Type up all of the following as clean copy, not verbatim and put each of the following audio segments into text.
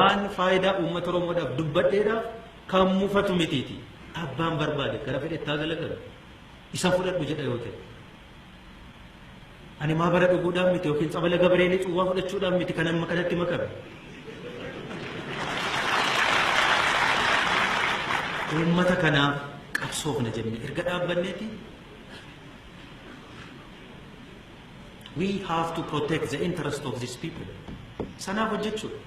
waan faayidaa uummata Oromoodhaaf dubbadheedhaaf kan mufatu mitiiti. Abbaan barbaade gara fedhettaa galagalu isa fudhadhu jedha yoo ta'e. Ani maabara dhuguudhaaf miti yookiin tsabala gabareelee cuwwaa fudhachuudhaaf miti kan amma kanatti makame. Uummata kanaaf qabsoofna jennee erga dhaabbanneeti. We have to protect the interest of these people. Sanaaf hojjechuudha.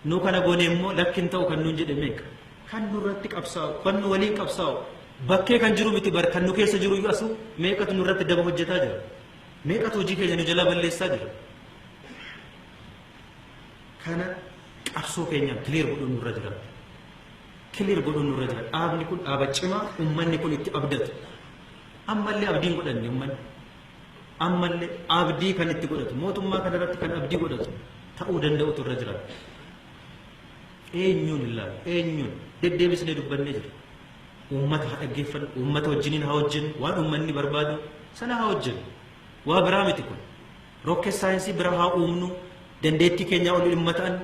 Nu kana goone immoo lakkin ta'u kan nuun jedhe meeqa? Kan nurratti qabsaa'u, kan nu waliin qabsaa'u, bakkee kan jiru miti bar kan nu keessa jiru iyyuu asu meeqatu nurratti daba hojjetaa jira? Meeqatu hojii keenya nu jala balleessaa jira? Kana qabsoo keenyaan clear godhuun nurra jira. Clear godhuun nurra jira. Dhaabni kun dhaaba cimaa uummanni kun itti abdatu. Ammallee abdiin godhanne uummanni. Ammallee abdii kan itti godhatu. Mootummaa kanarratti kan abdii godhatu ta'uu danda'utu irra jira. Eenyuun ilaalu eenyuun deddeebisnee dubbannee jira. Uummata haa dhaggeeffannu, uummata wajjiniin haa hojjennu, waan uummanni barbaadu sana haa hojjennu. Waa biraa miti kun. Rocket saayinsii bira haa uumnu, dandeettii keenyaa ol dhimma ta'an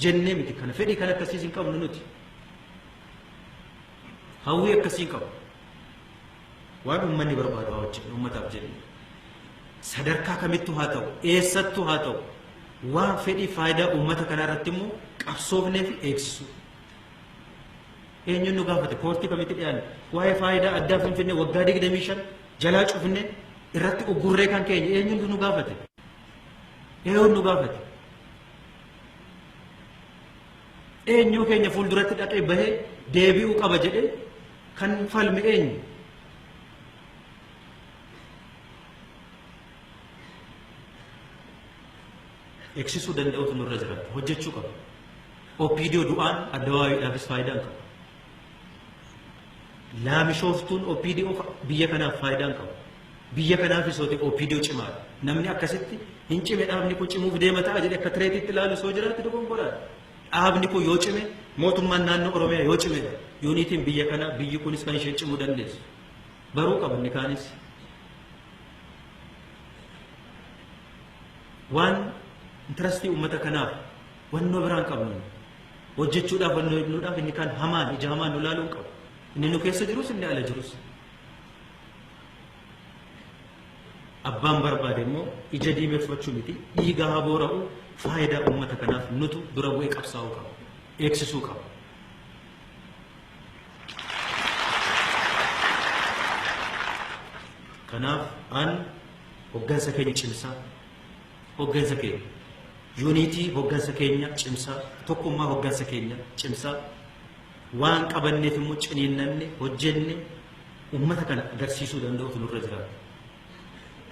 jennee miti kana fedhii kan akkasiis hin qabnu nuti. Hawwii akkasii qabu. Waan uummanni barbaadu haa hojjennu uummataaf jennee. Sadarkaa kamittuu haa ta'u, eessattuu haa ta'u, waan fedhii faayidaa uummata kanaa irratti immoo qabsoofnee fi eegsisu. Eenyuun nu gaafate koortii kamitti dhiyaanne waa'ee faayidaa addaa Finfinnee waggaa 25 jalaa cufne irratti uggurree kan keenya eenyuun nu gaafate? Eenyuun nu gaafate? Eenyuu keenya fuulduratti dhaqee bahee deebi'uu qaba jedhee kan falme eenyu? Eegsisuu danda'utu nurra jira. Hojjechuu qaba. OPDO du'aan Addawaawiidhaafis faayidaa hin qabu. Laamishooftuun OPDO biyya kanaaf faayidaa hin qabu. Biyya kanaafis OPDO cimaadha. Namni akkasitti hin cime dhaabni kun cimuuf deema ta'a jedhe akka tireetitti ilaalu soo jiraatti dogongoraadha. Dhaabni kun yoo cime mootummaan naannoo Oromiyaa yoo cime yuunitiin biyya kanaa biyyi kunis kan isheen cimuu dandeessu. Baruu qaba inni kaanis. Waan intarastii uummata kanaaf wannoo biraan qabnu hojjechuudhaaf wannoo ibnuudhaaf inni kan hamaan ija hamaan nu laaluun qabu. Inni nu keessa jirus inni ala jirus. Abbaan barbaade immoo ija diimeffachuu miti dhiiga haa boora'u faayidaa uummata kanaaf nutu dura bu'ee qabsaa'uu qaba. Eegsisuu qaba. Kanaaf an hoggansa keenya cimsaa hoggansa keenya yuunitii hoggansa keenya cimsaa tokkummaa hoggansa keenya cimsaa waan qabanneef immoo ciniinnanne hojjenne uummata kana agarsiisuu danda'utu nurra jiraata.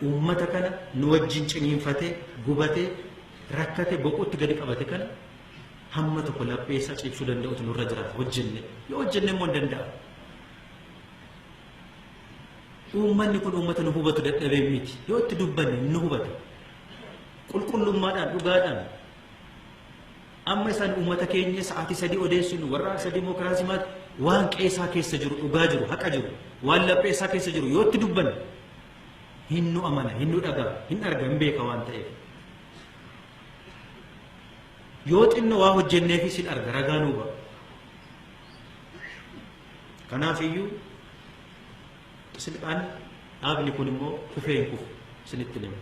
Uummata kana nu wajjin ciniinfatee gubatee rakkate boquutti gadi qabate kana hamma tokko lapheessaa cibsuu danda'utu nurra jiraata hojjenne yoo hojjenne immoo hin danda'a. Uummanni kun uummata nu hubatu dadhabee miti yoo itti dubbanne nu hubata. Qulqullummaadhaan dhugaadhaan amma isaan uummata keenya sa'aatii 3 odeessinu warraaqsa dimookiraasii maati waan qeesaa keessa jiru dhugaa jiru haqa jiru waan lapheessaa keessa jiru yoo itti dubbanne hin nu amana hin nu dhagaa hin arga hin beeka waan ta'eef yoo xinno waa hojjenneefis hin arga ragaa nuu ba'a. Kanaaf iyyuu silphaan dhaabni kun immoo kufee hin kufu isinitti nima.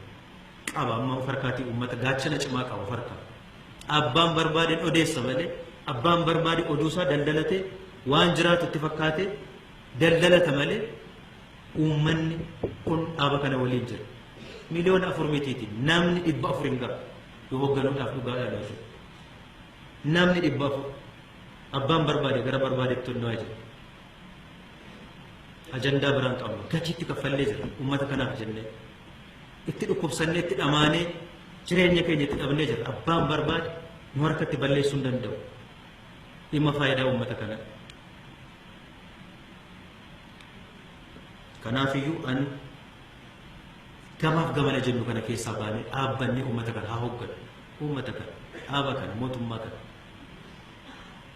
Qaba amma farkaatii uummata gaachana cimaa qaba farka. Abbaan barbaadeen odeessa malee abbaan barbaade oduusaa daldalatee waan jiraatu itti fakkaatee daldalata malee uummanni kun dhaaba kana waliin jira. Miliyoona 4 mitiiti namni 400 hin gahu yoo hoogganuudhaaf dhugaadhaan laatu. Namni 400 abbaan barbaade gara barbaadetti tolnaa jira. Ajandaa biraan qabnu gatiitti kaffallee jira uummata kanaaf jennee. Itti dhukkubsannee itti dhamaanee jireenya keenya itti dhabnee jira. Abbaan barbaade nu harkatti balleessuu hin danda'u. Dhimma faayidaa uummata kanaa. Kanaafiyyuu ani gamaaf gamana jennu kana keessaa baanee dhaabbannee uummata kana haa hooggannu. Uummata kana dhaaba kana mootummaa kana.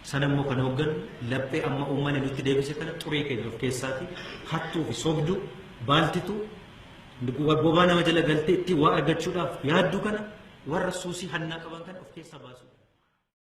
Sana immoo kan hooggannu laphee amma uummanni nutti deebise kana xurii keenya of keessaati hattuu fi sobduu baaltituu bobaa nama jala galtee itti waa argachuudhaaf yaaddu kana warra suusii hannaa qaban kan of keessa baasu.